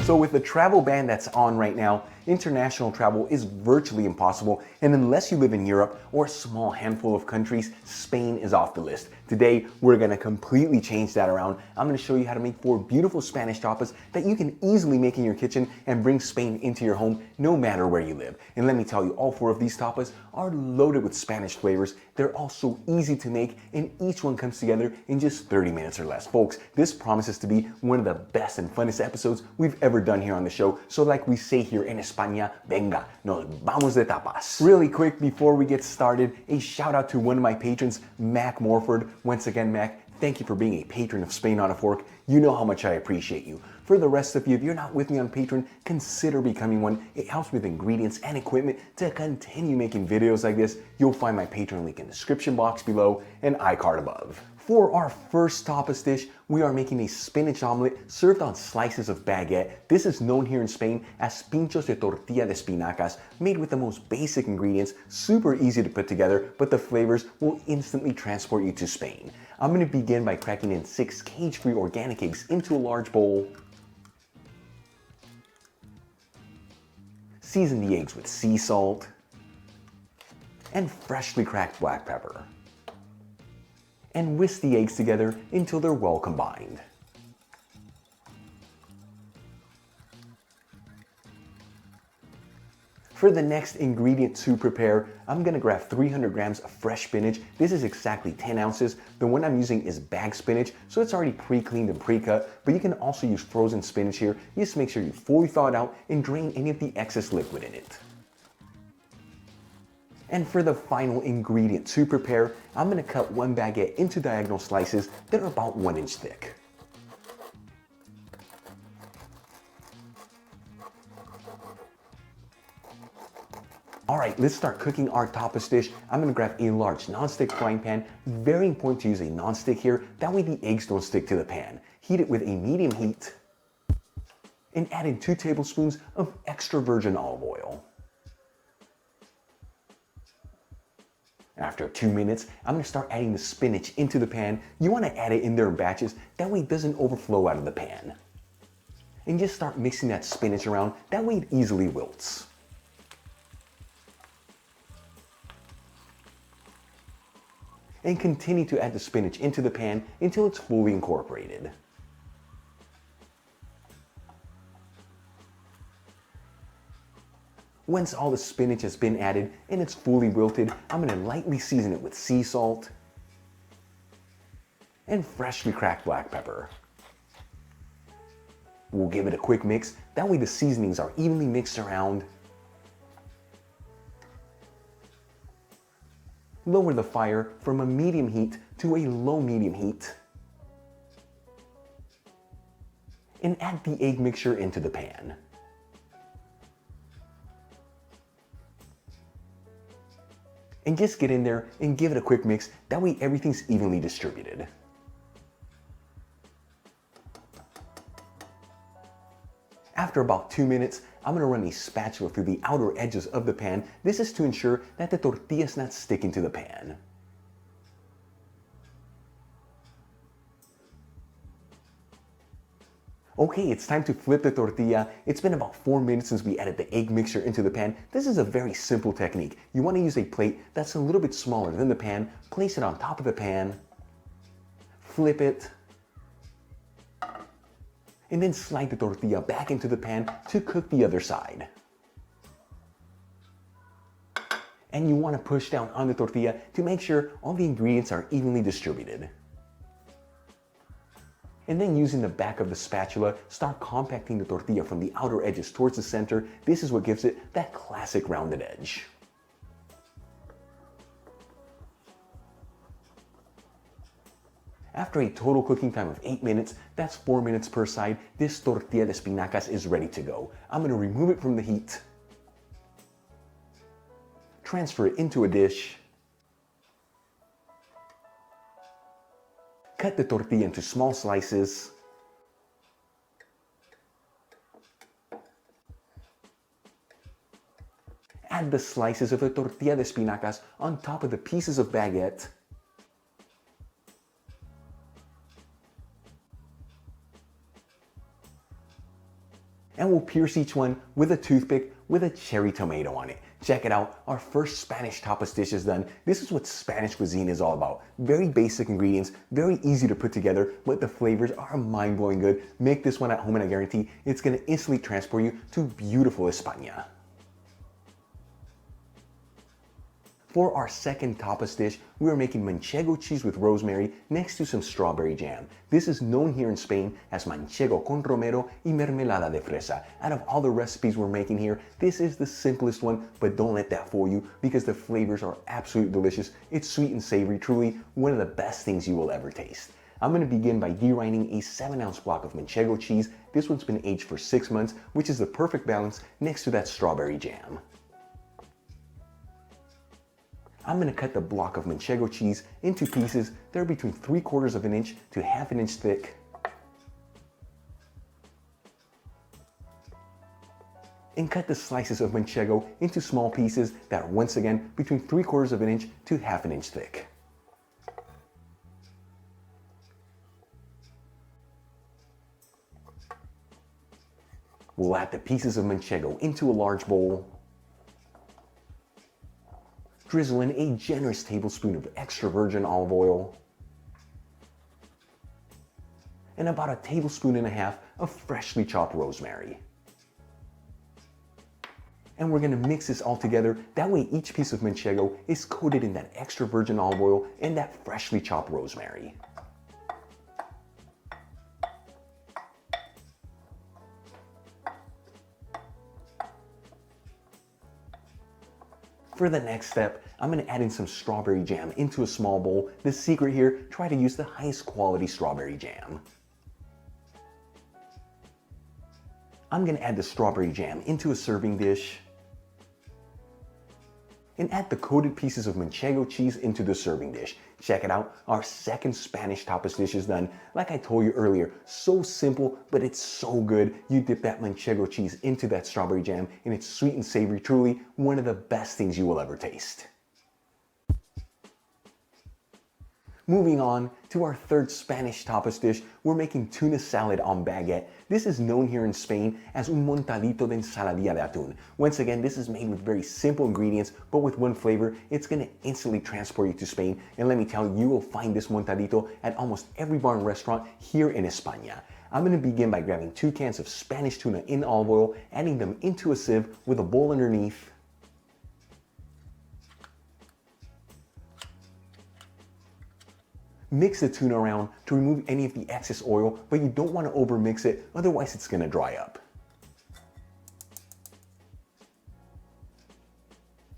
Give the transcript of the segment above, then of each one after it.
So with the travel ban that's on right now, international travel is virtually impossible, and unless you live in Europe or a small handful of countries, Spain is off the list. Today, we're gonna completely change that around. I'm gonna show you how to make 4 beautiful Spanish tapas that you can easily make in your kitchen and bring Spain into your home no matter where you live. And let me tell you, all 4 of these tapas are loaded with Spanish flavors. They're all so easy to make, and each one comes together in just 30 minutes or less. Folks, this promises to be one of the best and funnest episodes we've ever done here on the show. So like we say here in España, venga, nos vamos de tapas. Really quick before we get started, a shout out to one of my patrons, Mac Morford. Once again, Mac, thank you for being a patron of Spain on a Fork. You know how much I appreciate you. For the rest of you, if you're not with me on Patreon, consider becoming one. It helps with ingredients and equipment to continue making videos like this. You'll find my Patreon link in the description box below and iCard above. For our first tapas dish, we are making a spinach omelet served on slices of baguette. This is known here in Spain as pinchos de tortilla de espinacas, made with the most basic ingredients, super easy to put together, but the flavors will instantly transport you to Spain. I'm going to begin by cracking in 6 cage-free organic eggs into a large bowl. Season the eggs with sea salt and freshly cracked black pepper. And whisk the eggs together until they're well combined. For the next ingredient to prepare, I'm going to grab 300 grams of fresh spinach. This is exactly 10 ounces. The one I'm using is bag spinach, so it's already pre-cleaned and pre-cut, but you can also use frozen spinach here. Just make sure you fully thaw it out and drain any of the excess liquid in it. And for the final ingredient to prepare, I'm going to cut 1 baguette into diagonal slices that are about 1 inch thick. Alright, let's start cooking our tapas dish. I'm going to grab a large non-stick frying pan. Very important to use a non-stick here, that way the eggs don't stick to the pan. Heat it with a medium heat and add in 2 tablespoons of extra virgin olive oil. After 2 minutes, I'm going to start adding the spinach into the pan. You want to add it in there in batches, that way it doesn't overflow out of the pan. And just start mixing that spinach around, that way it easily wilts. And continue to add the spinach into the pan until it's fully incorporated. Once all the spinach has been added and it's fully wilted, I'm going to lightly season it with sea salt and freshly cracked black pepper. We'll give it a quick mix, that way the seasonings are evenly mixed around. Lower the fire from a medium heat to a low medium heat. And add the egg mixture into the pan. And just get in there and give it a quick mix, that way everything's evenly distributed. After about 2 minutes, I'm going to run a spatula through the outer edges of the pan. This is to ensure that the tortilla is not sticking to the pan. Okay, it's time to flip the tortilla. It's been about 4 minutes since we added the egg mixture into the pan. This is a very simple technique. You want to use a plate that's a little bit smaller than the pan, place it on top of the pan, flip it, and then slide the tortilla back into the pan to cook the other side. And you want to push down on the tortilla to make sure all the ingredients are evenly distributed. And then using the back of the spatula, start compacting the tortilla from the outer edges towards the center. This is what gives it that classic rounded edge. After a total cooking time of 8 minutes, that's 4 minutes per side, this tortilla de espinacas is ready to go. I'm going to remove it from the heat, transfer it into a dish, cut the tortilla into small slices, add the slices of the tortilla de espinacas on top of the pieces of baguette, And we'll pierce each one with a toothpick with a cherry tomato on it. Check it out, our first Spanish tapas dish is done. This is what Spanish cuisine is all about. Very basic ingredients, very easy to put together, but the flavors are mind-blowing good. Make this one at home and I guarantee it's gonna instantly transport you to beautiful España. For our second tapas dish, we are making Manchego cheese with rosemary next to some strawberry jam. This is known here in Spain as Manchego con romero y mermelada de fresa. Out of all the recipes we're making here, this is the simplest one, but don't let that fool you because the flavors are absolutely delicious. It's sweet and savory, truly one of the best things you will ever taste. I'm going to begin by derining a 7-ounce block of Manchego cheese. This one's been aged for 6 months, which is the perfect balance next to that strawberry jam. I'm going to cut the block of Manchego cheese into pieces that are between 3/4 of an inch to 1/2 inch thick. And cut the slices of Manchego into small pieces that are once again between 3/4 of an inch to 1/2 inch thick. We'll add the pieces of Manchego into a large bowl. Drizzle in a generous tablespoon of extra virgin olive oil and about 1.5 tablespoons of freshly chopped rosemary. And we're going to mix this all together. That way each piece of Manchego is coated in that extra virgin olive oil and that freshly chopped rosemary. For the next step, I'm going to add in some strawberry jam into a small bowl. The secret here, try to use the highest quality strawberry jam. I'm going to add the strawberry jam into a serving dish and add the coated pieces of Manchego cheese into the serving dish. Check it out, our second Spanish tapas dish is done. Like I told you earlier, so simple, but it's so good. You dip that Manchego cheese into that strawberry jam and it's sweet and savory, truly one of the best things you will ever taste. Moving on to our third Spanish tapas dish, we're making tuna salad on baguette. This is known here in Spain as un montadito de ensaladilla de atún. Once again, this is made with very simple ingredients, but with one flavor. It's going to instantly transport you to Spain. And let me tell you, you will find this montadito at almost every bar and restaurant here in España. I'm going to begin by grabbing 2 cans of Spanish tuna in olive oil, adding them into a sieve with a bowl underneath. Mix the tuna around to remove any of the excess oil, but you don't want to over mix it, otherwise it's going to dry up.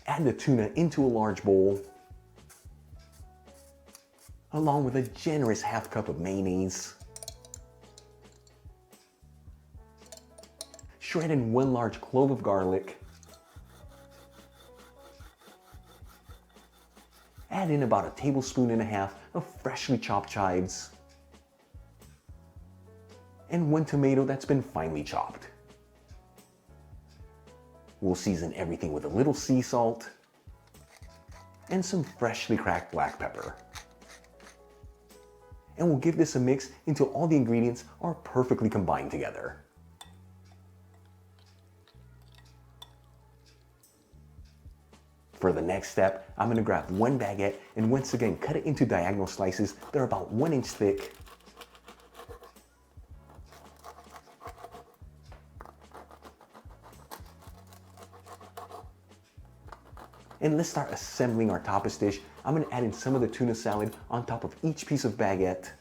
Add the tuna into a large bowl, along with a generous 1/2 cup of mayonnaise. Shred in 1 large clove of garlic. Add in about 1.5 tablespoons of freshly chopped chives and 1 tomato that's been finely chopped. We'll season everything with a little sea salt and some freshly cracked black pepper. And we'll give this a mix until all the ingredients are perfectly combined together. For the next step, I'm going to grab 1 baguette and once again cut it into diagonal slices that are about 1 inch thick. And let's start assembling our tapas dish. I'm going to add in some of the tuna salad on top of each piece of baguette.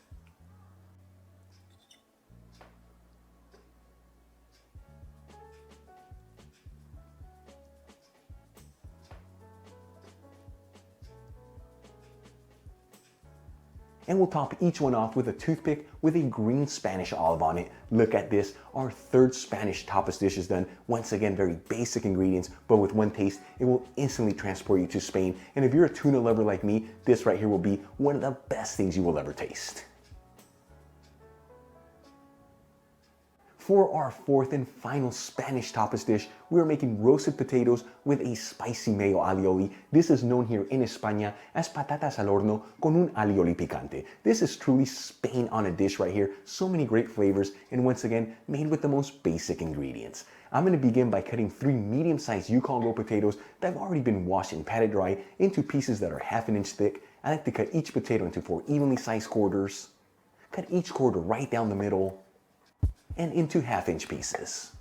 And we'll top each one off with a toothpick with a green Spanish olive on it. Look at this, our third Spanish tapas dish is done. Once again, very basic ingredients, but with one taste, it will instantly transport you to Spain. And if you're a tuna lover like me, this right here will be one of the best things you will ever taste. For our fourth and final Spanish tapas dish, we are making roasted potatoes with a spicy mayo alioli. This is known here in España as patatas al horno con un alioli picante. This is truly Spain on a dish right here. So many great flavors, and once again, made with the most basic ingredients. I'm going to begin by cutting 3 medium-sized Yukon potatoes that have already been washed and patted dry into pieces that are ½ an inch thick. I like to cut each potato into 4 evenly sized quarters. Cut each quarter right down the middle and into ½ inch pieces.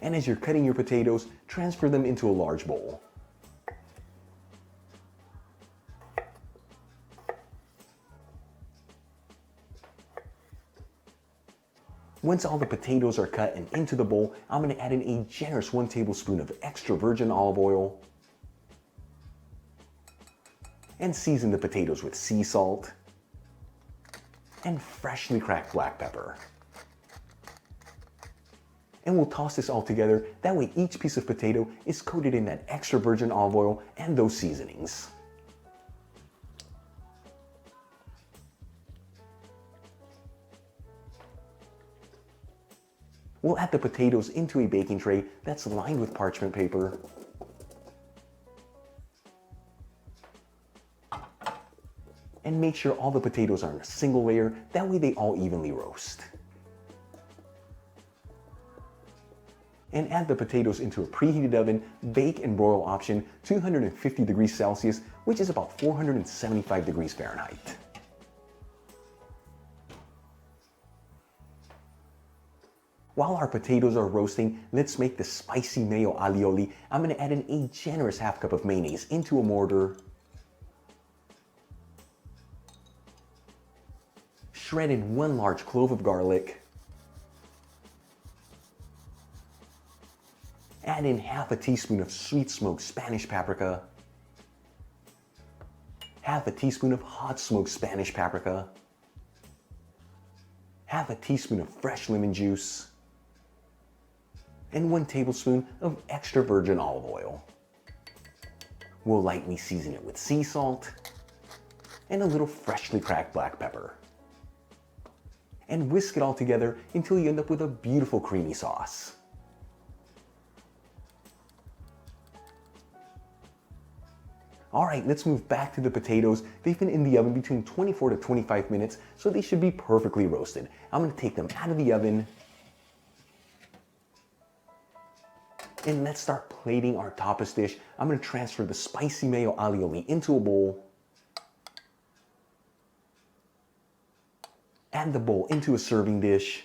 And as you're cutting your potatoes, transfer them into a large bowl. Once all the potatoes are cut and into the bowl, I'm going to add in a generous 1 tablespoon of extra virgin olive oil and season the potatoes with sea salt and freshly cracked black pepper. And we'll toss this all together. That way each piece of potato is coated in that extra virgin olive oil and those seasonings. We'll add the potatoes into a baking tray that's lined with parchment paper. And make sure all the potatoes are in a single layer, that way they all evenly roast. And add the potatoes into a preheated oven, bake and broil option, 250 degrees Celsius, which is about 475 degrees Fahrenheit. While our potatoes are roasting, let's make the spicy mayo alioli. I'm going to add in a generous ½ cup of mayonnaise into a mortar. Shred in 1 large clove of garlic. Add in ½ a teaspoon of sweet smoked Spanish paprika. ½ a teaspoon of hot smoked Spanish paprika. ½ a teaspoon of fresh lemon juice. And 1 tablespoon of extra virgin olive oil. We'll lightly season it with sea salt and a little freshly cracked black pepper. And whisk it all together until you end up with a beautiful creamy sauce. Alright, let's move back to the potatoes. They've been in the oven between 24 to 25 minutes, so they should be perfectly roasted. I'm going to take them out of the oven. And let's start plating our tapas dish. I'm going to transfer the spicy mayo alioli into a bowl. Add the bowl into a serving dish.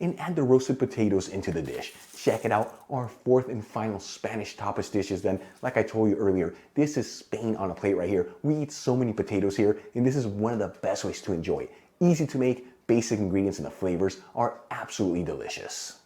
And add the roasted potatoes into the dish. Check it out, our fourth and final Spanish tapas dish is done. Like I told you earlier, this is Spain on a plate right here. We eat so many potatoes here, and this is one of the best ways to enjoy it. Easy to make, basic ingredients, and the flavors are absolutely delicious.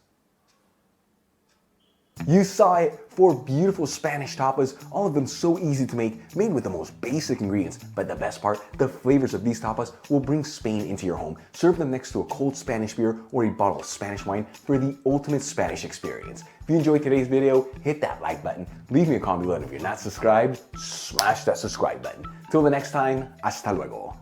You saw it, 4 beautiful Spanish tapas, all of them so easy to make, made with the most basic ingredients. But the best part, the flavors of these tapas will bring Spain into your home. Serve them next to a cold Spanish beer or a bottle of Spanish wine for the ultimate Spanish experience. If you enjoyed today's video, hit that like button, leave me a comment below, and if you're not subscribed, smash that subscribe button. Till the next time, hasta luego.